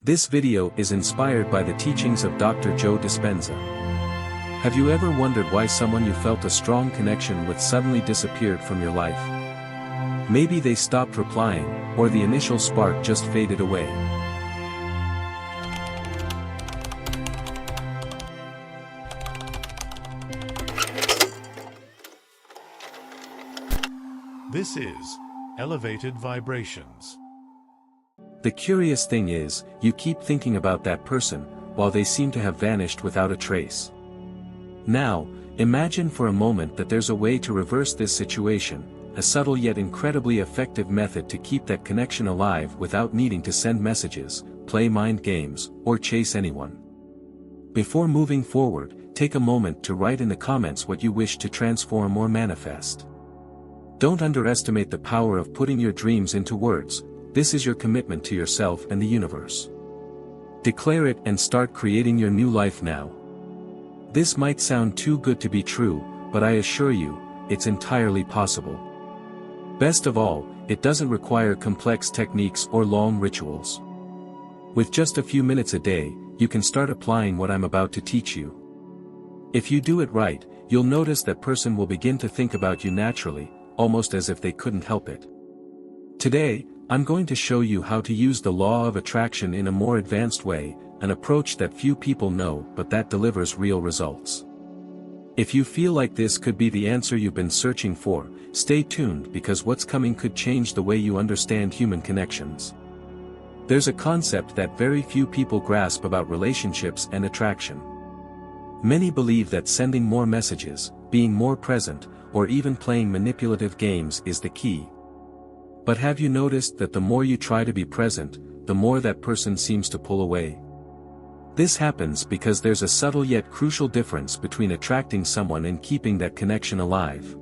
This video is inspired by the teachings of Dr. Joe Dispenza. Have you ever wondered why someone you felt a strong connection with suddenly disappeared from your life? Maybe they stopped replying, or the initial spark just faded away. This is Elevated Vibrations. The curious thing is, you keep thinking about that person, while they seem to have vanished without a trace. Now, imagine for a moment that there's a way to reverse this situation, a subtle yet incredibly effective method to keep that connection alive without needing to send messages, play mind games, or chase anyone. Before moving forward, take a moment to write in the comments what you wish to transform or manifest. Don't underestimate the power of putting your dreams into words. This is your commitment to yourself and the universe. Declare it and start creating your new life now. This might sound too good to be true, but I assure you, it's entirely possible. Best of all, it doesn't require complex techniques or long rituals. With just a few minutes a day, you can start applying what I'm about to teach you. If you do it right, you'll notice that person will begin to think about you naturally, almost as if they couldn't help it. Today, I'm going to show you how to use the law of attraction in a more advanced way, an approach that few people know but that delivers real results. If you feel like this could be the answer you've been searching for, stay tuned because what's coming could change the way you understand human connections. There's a concept that very few people grasp about relationships and attraction. Many believe that sending more messages, being more present, or even playing manipulative games is the key. But have you noticed that the more you try to be present, the more that person seems to pull away? This happens because there's a subtle yet crucial difference between attracting someone and keeping that connection alive.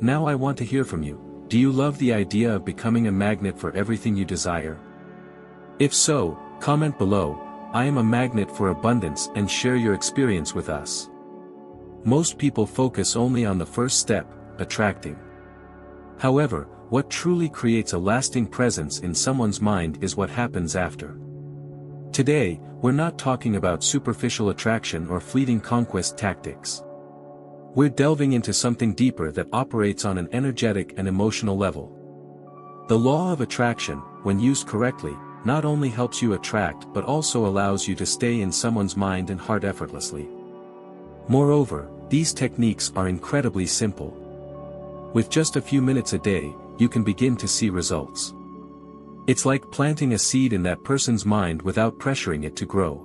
Now I want to hear from you. Do you love the idea of becoming a magnet for everything you desire? If so, comment below, "I am a magnet for abundance," and share your experience with us. Most people focus only on the first step, attracting. However, what truly creates a lasting presence in someone's mind is what happens after. Today, we're not talking about superficial attraction or fleeting conquest tactics. We're delving into something deeper that operates on an energetic and emotional level. The law of attraction, when used correctly, not only helps you attract but also allows you to stay in someone's mind and heart effortlessly. Moreover, these techniques are incredibly simple. With just a few minutes a day, you can begin to see results. It's like planting a seed in that person's mind without pressuring it to grow.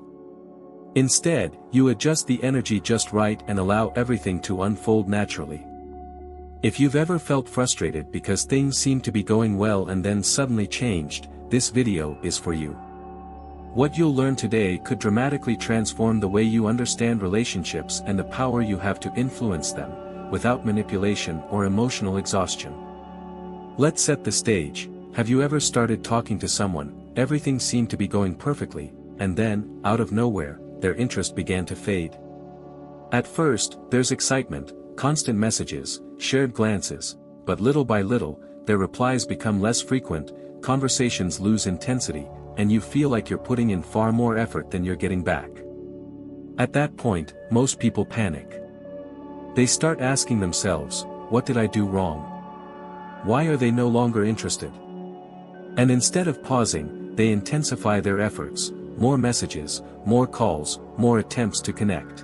Instead, you adjust the energy just right and allow everything to unfold naturally. If you've ever felt frustrated because things seem to be going well and then suddenly changed, this video is for you. What you'll learn today could dramatically transform the way you understand relationships and the power you have to influence them, without manipulation or emotional exhaustion. Let's set the stage. Have you ever started talking to someone, everything seemed to be going perfectly, and then, out of nowhere, their interest began to fade? At first, there's excitement, constant messages, shared glances, but little by little, their replies become less frequent, conversations lose intensity, and you feel like you're putting in far more effort than you're getting back. At that point, most people panic. They start asking themselves, "What did I do wrong? Why are they no longer interested?" And instead of pausing, they intensify their efforts, more messages, more calls, more attempts to connect.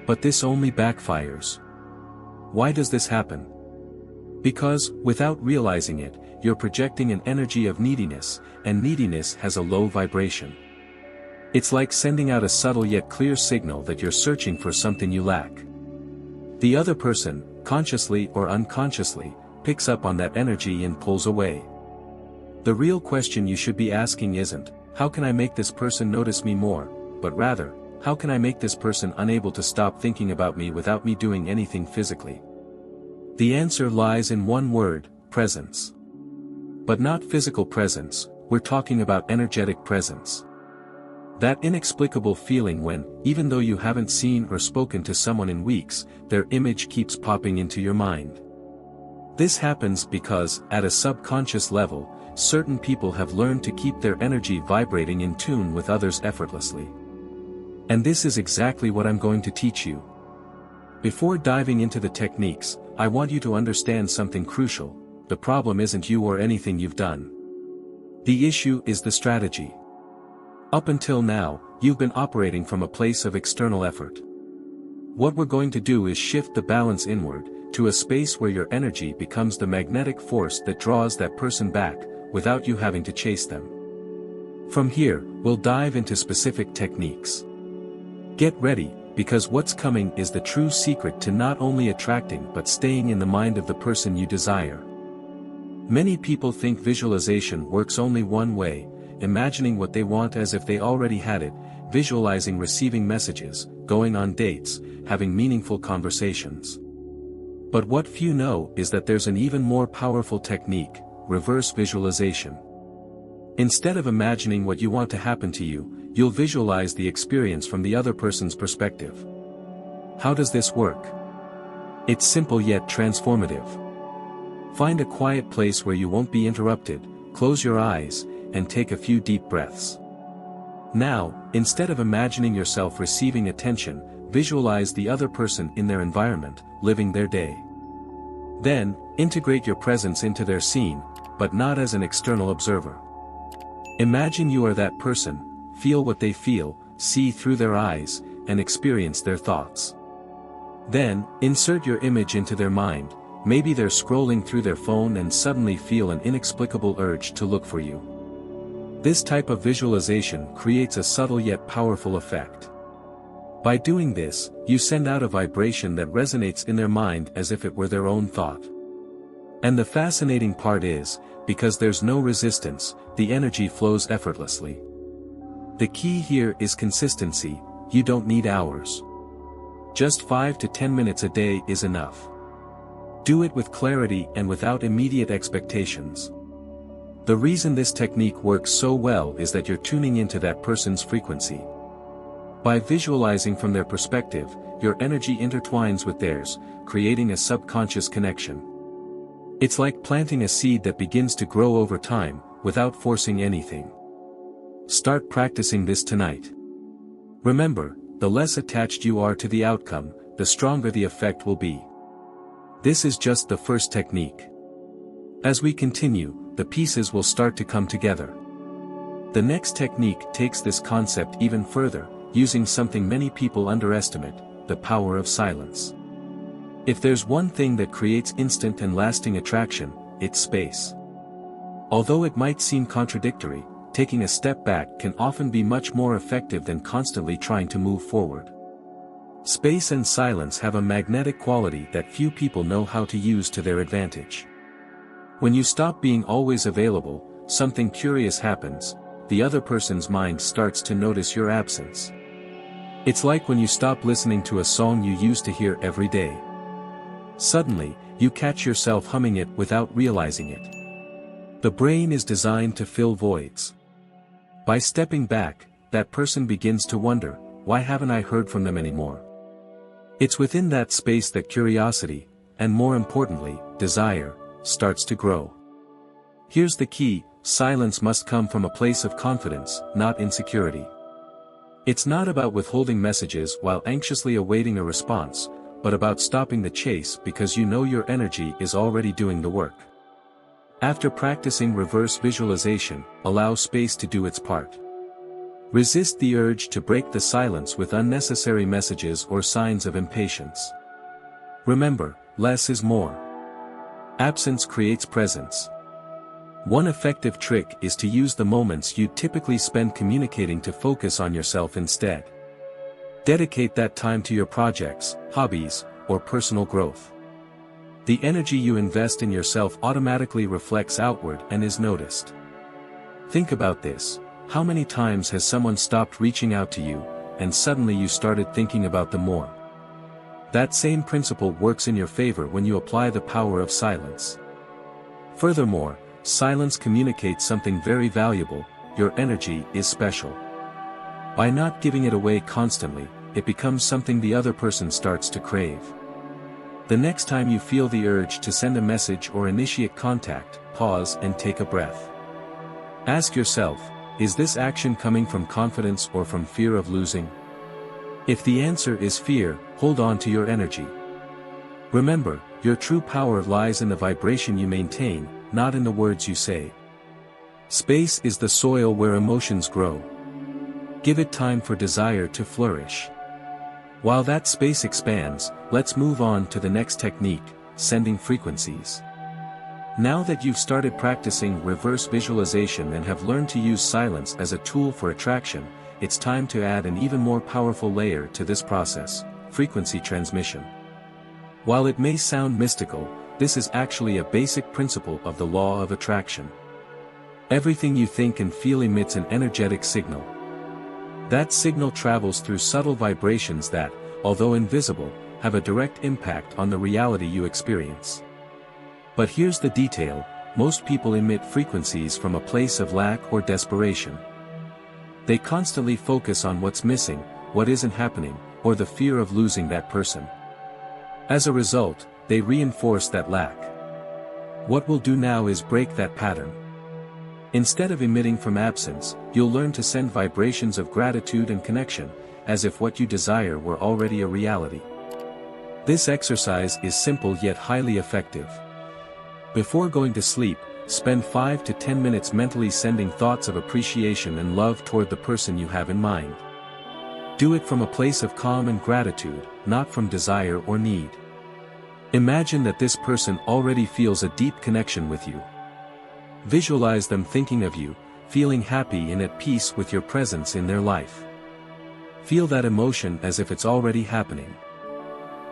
But this only backfires. Why does this happen? Because, without realizing it, you're projecting an energy of neediness, and neediness has a low vibration. It's like sending out a subtle yet clear signal that you're searching for something you lack. The other person, consciously or unconsciously, picks up on that energy and pulls away. The real question you should be asking isn't, "How can I make this person notice me more?" but rather, "How can I make this person unable to stop thinking about me without me doing anything physically?" The answer lies in one word: presence. But not physical presence, we're talking about energetic presence. That inexplicable feeling when, even though you haven't seen or spoken to someone in weeks, their image keeps popping into your mind. This happens because, at a subconscious level, certain people have learned to keep their energy vibrating in tune with others effortlessly. And this is exactly what I'm going to teach you. Before diving into the techniques, I want you to understand something crucial. The problem isn't you or anything you've done. The issue is the strategy. Up until now, you've been operating from a place of external effort. What we're going to do is shift the balance inward, to a space where your energy becomes the magnetic force that draws that person back, without you having to chase them. From here, we'll dive into specific techniques. Get ready, because what's coming is the true secret to not only attracting but staying in the mind of the person you desire. Many people think visualization works only one way, imagining what they want as if they already had it, visualizing receiving messages, going on dates, having meaningful conversations. But what few know is that there's an even more powerful technique, reverse visualization. Instead of imagining what you want to happen to you, you'll visualize the experience from the other person's perspective. How does this work? It's simple yet transformative. Find a quiet place where you won't be interrupted, close your eyes, and take a few deep breaths. Now, instead of imagining yourself receiving attention, visualize the other person in their environment, living their day. Then, integrate your presence into their scene, but not as an external observer. Imagine you are that person, feel what they feel, see through their eyes, and experience their thoughts. Then, insert your image into their mind. Maybe they're scrolling through their phone and suddenly feel an inexplicable urge to look for you. This type of visualization creates a subtle yet powerful effect. By doing this, you send out a vibration that resonates in their mind as if it were their own thought. And the fascinating part is, because there's no resistance, the energy flows effortlessly. The key here is consistency. You don't need hours. Just 5 to 10 minutes a day is enough. Do it with clarity and without immediate expectations. The reason this technique works so well is that you're tuning into that person's frequency. By visualizing from their perspective, your energy intertwines with theirs, creating a subconscious connection. It's like planting a seed that begins to grow over time, without forcing anything. Start practicing this tonight. Remember, the less attached you are to the outcome, the stronger the effect will be. This is just the first technique. As we continue, the pieces will start to come together. The next technique takes this concept even further, using something many people underestimate, the power of silence. If there's one thing that creates instant and lasting attraction, it's space. Although it might seem contradictory, taking a step back can often be much more effective than constantly trying to move forward. Space and silence have a magnetic quality that few people know how to use to their advantage. When you stop being always available, something curious happens. The other person's mind starts to notice your absence. It's like when you stop listening to a song you used to hear every day. Suddenly, you catch yourself humming it without realizing it. The brain is designed to fill voids. By stepping back, that person begins to wonder, why haven't I heard from them anymore? It's within that space that curiosity, and more importantly, desire, starts to grow. Here's the key: silence must come from a place of confidence, not insecurity. It's not about withholding messages while anxiously awaiting a response, but about stopping the chase because you know your energy is already doing the work. After practicing reverse visualization, allow space to do its part. Resist the urge to break the silence with unnecessary messages or signs of impatience. Remember, less is more. Absence creates presence. One effective trick is to use the moments you typically spend communicating to focus on yourself instead. Dedicate that time to your projects, hobbies, or personal growth. The energy you invest in yourself automatically reflects outward and is noticed. Think about this: how many times has someone stopped reaching out to you, and suddenly you started thinking about them more? That same principle works in your favor when you apply the power of silence. Furthermore, silence communicates something very valuable: your energy is special. By not giving it away constantly, it becomes something the other person starts to crave. The next time you feel the urge to send a message or initiate contact, pause and take a breath. Ask yourself, is this action coming from confidence or from fear of losing? If the answer is fear, hold on to your energy. Remember, your true power lies in the vibration you maintain, not in the words you say. Space is the soil where emotions grow. Give it time for desire to flourish. While that space expands, let's move on to the next technique, sending frequencies. Now that you've started practicing reverse visualization and have learned to use silence as a tool for attraction, it's time to add an even more powerful layer to this process, frequency transmission. While it may sound mystical, this is actually a basic principle of the law of attraction. Everything you think and feel emits an energetic signal. That signal travels through subtle vibrations that, although invisible, have a direct impact on the reality you experience. But here's the detail: most people emit frequencies from a place of lack or desperation. They constantly focus on what's missing, what isn't happening, or the fear of losing that person. As a result, they reinforce that lack. What we'll do now is break that pattern. Instead of emitting from absence, you'll learn to send vibrations of gratitude and connection, as if what you desire were already a reality. This exercise is simple yet highly effective. Before going to sleep, spend 5 to 10 minutes mentally sending thoughts of appreciation and love toward the person you have in mind. Do it from a place of calm and gratitude, not from desire or need. Imagine that this person already feels a deep connection with you. Visualize them thinking of you, feeling happy and at peace with your presence in their life. Feel that emotion as if it's already happening.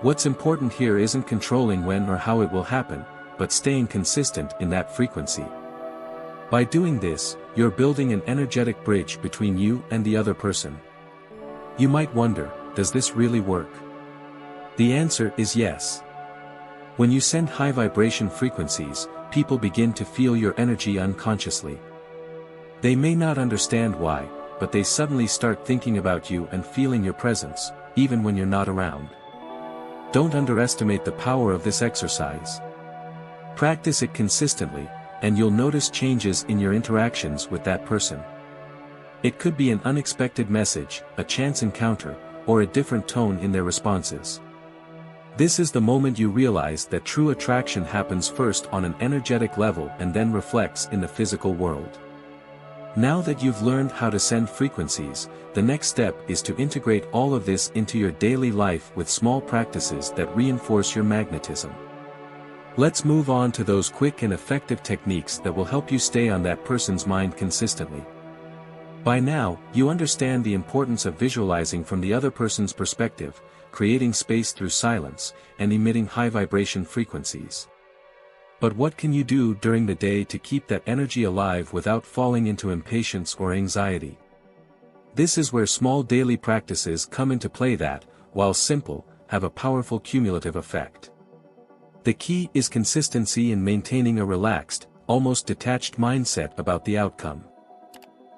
What's important here isn't controlling when or how it will happen, but staying consistent in that frequency. By doing this, you're building an energetic bridge between you and the other person. You might wonder, does this really work? The answer is yes. When you send high vibration frequencies, people begin to feel your energy unconsciously. They may not understand why, but they suddenly start thinking about you and feeling your presence, even when you're not around. Don't underestimate the power of this exercise. Practice it consistently, and you'll notice changes in your interactions with that person. It could be an unexpected message, a chance encounter, or a different tone in their responses. This is the moment you realize that true attraction happens first on an energetic level and then reflects in the physical world. Now that you've learned how to send frequencies, the next step is to integrate all of this into your daily life with small practices that reinforce your magnetism. Let's move on to those quick and effective techniques that will help you stay on that person's mind consistently. By now, you understand the importance of visualizing from the other person's perspective, creating space through silence, and emitting high vibration frequencies. But what can you do during the day to keep that energy alive without falling into impatience or anxiety? This is where small daily practices come into play that, while simple, have a powerful cumulative effect. The key is consistency in maintaining a relaxed, almost detached mindset about the outcome.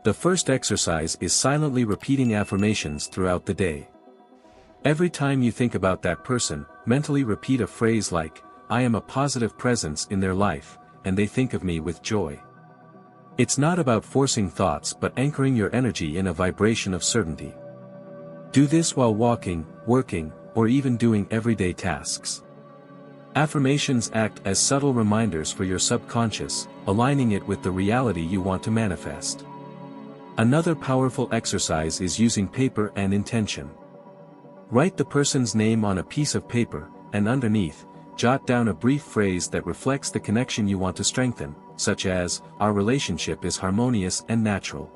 The first exercise is silently repeating affirmations throughout the day. Every time you think about that person, mentally repeat a phrase like, "I am a positive presence in their life, and they think of me with joy." It's not about forcing thoughts but anchoring your energy in a vibration of certainty. Do this while walking, working, or even doing everyday tasks. Affirmations act as subtle reminders for your subconscious, aligning it with the reality you want to manifest. Another powerful exercise is using paper and intention. Write the person's name on a piece of paper, and underneath, jot down a brief phrase that reflects the connection you want to strengthen, such as, "Our relationship is harmonious and natural."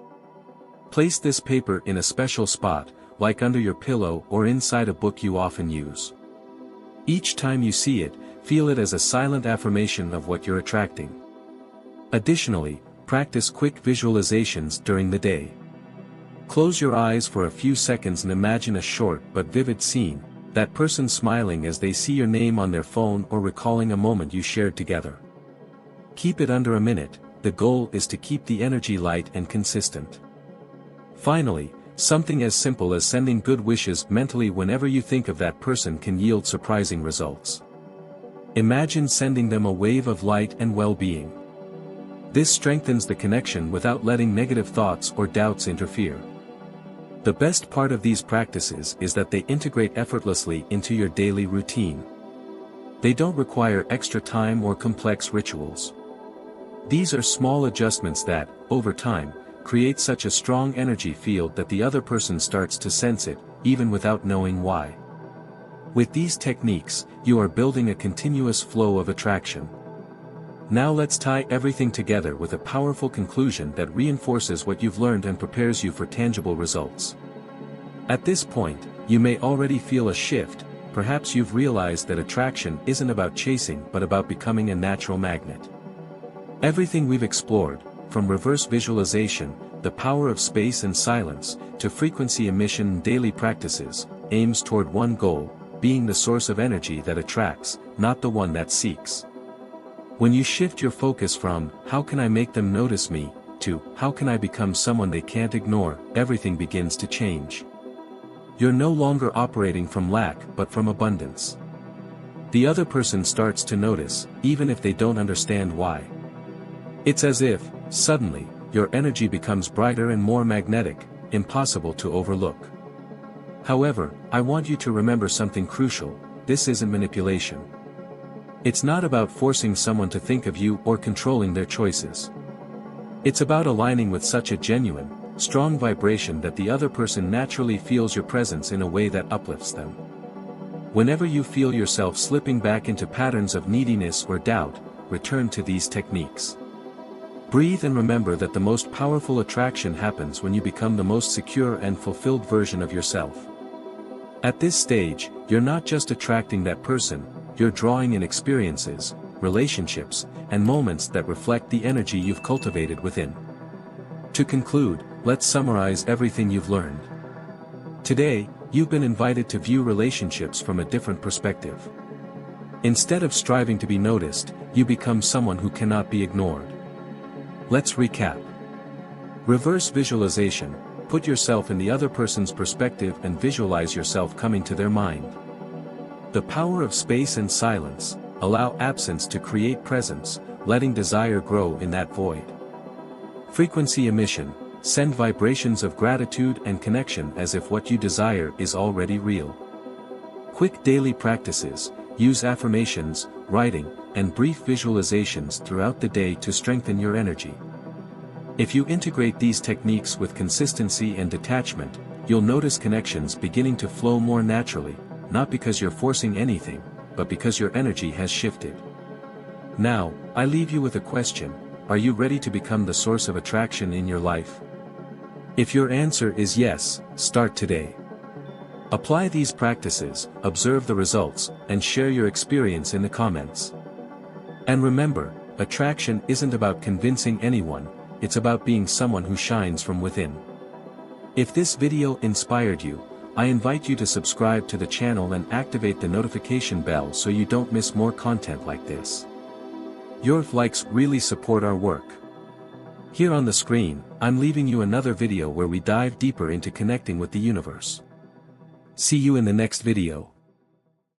Place this paper in a special spot, like under your pillow or inside a book you often use. Each time you see it, feel it as a silent affirmation of what you're attracting. Additionally, practice quick visualizations during the day. Close your eyes for a few seconds and imagine a short but vivid scene, that person smiling as they see your name on their phone or recalling a moment you shared together. Keep it under a minute. The goal is to keep the energy light and consistent. Finally, something as simple as sending good wishes mentally whenever you think of that person can yield surprising results. Imagine sending them a wave of light and well-being. This strengthens the connection without letting negative thoughts or doubts interfere. The best part of these practices is that they integrate effortlessly into your daily routine. They don't require extra time or complex rituals. These are small adjustments that, over time, create such a strong energy field that the other person starts to sense it, even without knowing why. With these techniques, you are building a continuous flow of attraction. Now let's tie everything together with a powerful conclusion that reinforces what you've learned and prepares you for tangible results. At this point, you may already feel a shift. Perhaps you've realized that attraction isn't about chasing but about becoming a natural magnet. Everything we've explored, from reverse visualization, the power of space and silence, to frequency emission and daily practices, aims toward one goal: being the source of energy that attracts, not the one that seeks. When you shift your focus from, "How can I make them notice me?" to, "How can I become someone they can't ignore?" everything begins to change. You're no longer operating from lack but from abundance. The other person starts to notice, even if they don't understand why. It's as if, suddenly, your energy becomes brighter and more magnetic, impossible to overlook. However, I want you to remember something crucial: this isn't manipulation. It's not about forcing someone to think of you or controlling their choices. It's about aligning with such a genuine, strong vibration that the other person naturally feels your presence in a way that uplifts them. Whenever you feel yourself slipping back into patterns of neediness or doubt, return to these techniques. Breathe and remember that the most powerful attraction happens when you become the most secure and fulfilled version of yourself. At this stage, you're not just attracting that person, you're drawing in experiences, relationships, and moments that reflect the energy you've cultivated within. To conclude, let's summarize everything you've learned. Today, you've been invited to view relationships from a different perspective. Instead of striving to be noticed, you become someone who cannot be ignored. Let's recap. Reverse visualization: put yourself in the other person's perspective and visualize yourself coming to their mind. The power of space and silence: allow absence to create presence, letting desire grow in that void. Frequency emission: send vibrations of gratitude and connection as if what you desire is already real. Quick daily practices: use affirmations, writing, and brief visualizations throughout the day to strengthen your energy. If you integrate these techniques with consistency and detachment, you'll notice connections beginning to flow more naturally, not because you're forcing anything, but because your energy has shifted. Now, I leave you with a question: are you ready to become the source of attraction in your life? If your answer is yes, start today. Apply these practices, observe the results, and share your experience in the comments. And remember, attraction isn't about convincing anyone, it's about being someone who shines from within. If this video inspired you, I invite you to subscribe to the channel and activate the notification bell so you don't miss more content like this. Your likes really support our work. Here on the screen, I'm leaving you another video where we dive deeper into connecting with the universe. See you in the next video.